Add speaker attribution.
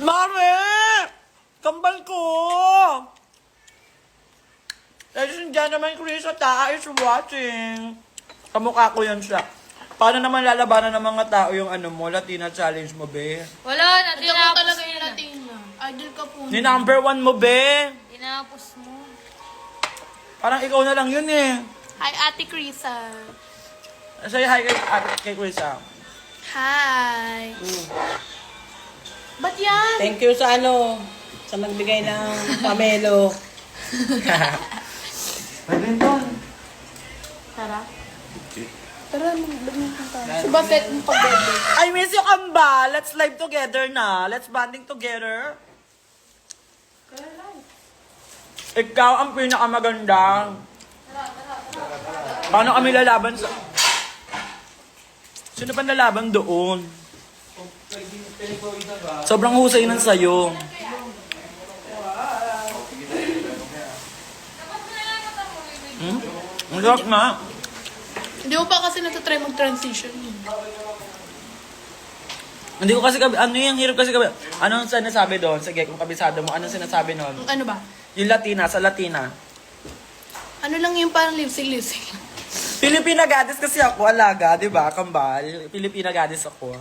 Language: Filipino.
Speaker 1: Mami! Kambal ko! Ladies and gentlemen, Chris Ata is watching. Kamukha ko yan siya. Paano naman lalabanan ng mga tao yung ano mo, Latina challenge mo, be?
Speaker 2: Wala na,
Speaker 3: Ito ko
Speaker 2: tinapos
Speaker 3: talaga
Speaker 2: mo
Speaker 3: yung
Speaker 2: na.
Speaker 3: Latina. Idol ka po.
Speaker 1: Ni number 1 mo, be?
Speaker 2: Tinapos mo.
Speaker 1: Parang ikaw na lang yun eh.
Speaker 3: Hi, Ate Krisa.
Speaker 1: Say hi kay Chris ah.
Speaker 3: Hi. Ba't yan?
Speaker 4: Thank you sa sa nagbigay ng pamelo.
Speaker 1: Badminton.
Speaker 3: Tara. Tara, mag-badminton tayo. So, bakit yung pag-bebe?
Speaker 1: I miss you, Kambal. Let's live together na. Let's bonding together. Ikaw ang pinakamaganda. Paano kami lalaban sa... Sino pa lalaban doon? Sobrang husay ng sayo. Ang sarap nga.
Speaker 3: Hindi mo pa kasi natatry mag-transition.
Speaker 1: Hindi ko kasi ano yung hirap kasi anong sinasabi doon? Sige, kung kabisado mo, anong sinasabi doon?
Speaker 3: Ano ba?
Speaker 1: Yung Latina, sa Latina.
Speaker 3: Ano lang yung parang lipsing-lipsing.
Speaker 1: Filipina goddess kasi ako, alaga, di ba? Kambal. Filipina goddess ako.